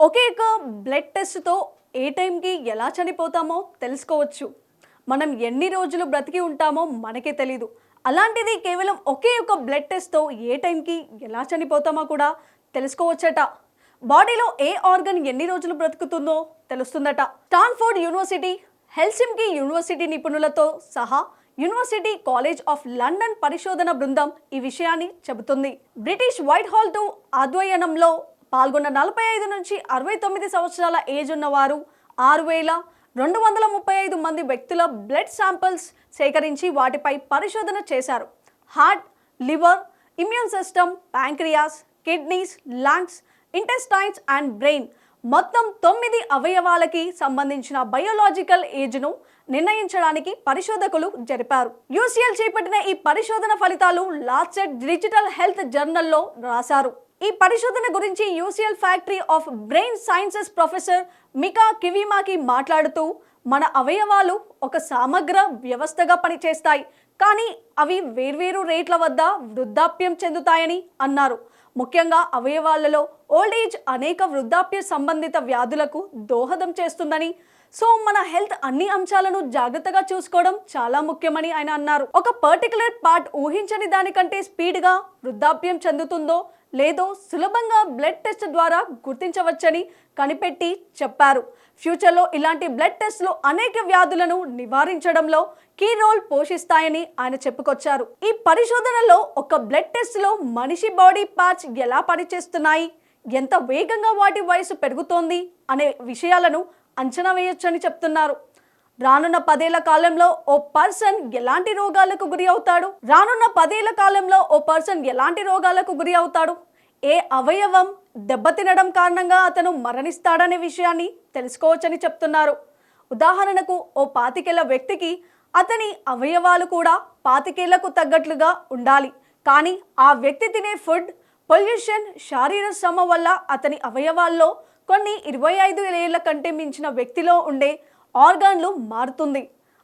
ఒకే ఒక బ్లడ్ టెస్ట్‌తో ఏ టైంకి ఎలా చనిపోతామో తెలుసుకోవచ్చు. మనం ఎన్ని రోజులు బ్రతికి ఉంటామో మనకే తెలీదు. అలాంటిది కేవలం ఒకే ఒక బ్లడ్ టెస్ట్‌తో ఏ టైంకి ఎలా చనిపోతామో కూడా తెలుసుకోవచ్చట. బాడీలో ఏ ఆర్గన్ ఎన్ని రోజులు బ్రతుకుతుందో తెలుస్తుందట. స్టాన్ఫోర్డ్ యూనివర్సిటీ, హెల్సింకి యూనివర్సిటీ నిపుణులతో సహా యూనివర్సిటీ కాలేజ్ ఆఫ్ లండన్ పరిశోధన బృందం ఈ విషయాన్ని చెబుతుంది. బ్రిటిష్ వైట్ హాల్ 2 అధ్యయనంలో పాల్గొన్న 45 నుంచి 69 సంవత్సరాల ఏజ్ ఉన్నవారు 6,235 మంది వ్యక్తుల బ్లడ్ శాంపిల్స్ సేకరించి వాటిపై పరిశోధన చేశారు. Heart, liver, immune system, pancreas, kidneys, lungs, intestines and brain మొత్తం 9 అవయవాలకి సంబంధించిన బయోలాజికల్ ఏజ్ను నిర్ణయించడానికి పరిశోధకులు జరిపారు. యూసీఎల్ చేపట్టిన ఈ పరిశోధన ఫలితాలు లాన్సెట్ డిజిటల్ హెల్త్ జర్నల్లో రాశారు. ఈ పరిశోధన గురించి UCL faculty of brain sciences professor Mika Kivimaki మాట్లాడుతూ, మన అవయవాలు ఒక సమగ్ర వ్యవస్థగా పనిచేస్తాయి, కానీ అవి వేర్వేరు రేట్ల వద్ద వృద్ధాప్యం చెందుతాయని అన్నారు. ముఖ్యంగా అవయవాలలో ఓల్డ్ ఏజ్ అనేక వృద్ధాప్య సంబంధిత వ్యాధులకు దోహదం చేస్తుందని, సో మన హెల్త్ అన్ని అంశాలను జాగ్రత్తగా చూసుకోవడం చాలా ముఖ్యమని ఆయన అన్నారు. ఒక పర్టికులర్ పార్ట్ ఊహించని దానికంటే స్పీడ్గా వృద్ధాప్యం చెందుతుందో లేదో సులభంగా బ్లడ్ టెస్ట్ ద్వారా గుర్తించవచ్చని కనిపెట్టి చెప్పారు. ఫ్యూచర్లో ఇలాంటి బ్లడ్ టెస్ట్లు అనేక వ్యాధులను నివారించడంలో కీ రోల్ పోషిస్తాయని ఆయన చెప్పుకొచ్చారు. ఈ పరిశోధనలో ఒక బ్లడ్ టెస్ట్లో మనిషి బాడీ పార్ట్స్ ఎలా పనిచేస్తున్నాయి, ఎంత వేగంగా వాటి వయసు పెరుగుతోంది అనే విషయాలను అంచనా వేయొచ్చని చెప్తున్నారు. రానున్న 10 ఏళ్ల కాలంలో ఓ పర్సన్ ఎలాంటి రోగాలకు గురి అవుతాడు, ఏ అవయవం దెబ్బతినడం కారణంగా అతను మరణిస్తాడనే విషయాన్ని తెలుసుకోవచ్చని చెప్తున్నారు. ఉదాహరణకు ఓ 25 ఏళ్ల వ్యక్తికి అతని అవయవాలు కూడా 25 ఏళ్లకు తగ్గట్లుగా ఉండాలి. కానీ ఆ వ్యక్తి తినే ఫుడ్, పొల్యూషన్, శారీరక శ్రమ వల్ల అతని అవయవాల్లో కొన్ని 25 ఏళ్ల కంటే మించిన వ్యక్తిలో ఉండే ఆర్గాన్లు మారుతుంది.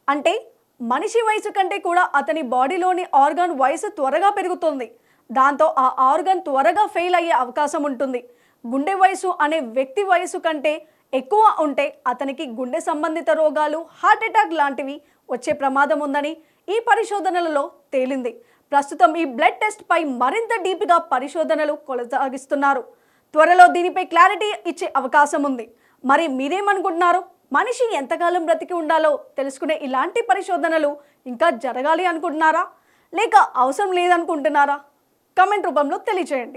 అంటే మనిషి వయసు కంటే కూడా అతని బాడీలోని ఆర్గాన్ వయసు త్వరగా పెరుగుతుంది. దాంతో ఆ ఆర్గాన్ త్వరగా ఫెయిల్ అయ్యే అవకాశం ఉంటుంది. గుండె వయసు అనే వ్యక్తి వయసు కంటే ఎక్కువ ఉంటే అతనికి గుండె సంబంధిత రోగాలు, హార్ట్ అటాక్ లాంటివి వచ్చే ప్రమాదం ఉందని ఈ పరిశోధనలలో తేలింది. ప్రస్తుతం ఈ బ్లడ్ టెస్ట్ పై మరింత డీప్గా పరిశోధనలు కొనసాగిస్తున్నారు. త్వరలో దీనిపై క్లారిటీ ఇచ్చే అవకాశం ఉంది. మరి మీరేమనుకుంటున్నారు? మనిషి ఎంతకాలం బ్రతికి ఉండాలో తెలుసుకునే ఇలాంటి పరిశోధనలు ఇంకా జరగాలి అనుకుంటున్నారా, లేక అవసరం లేదనుకుంటున్నారా? కామెంట్ రూపంలో తెలియజేయండి.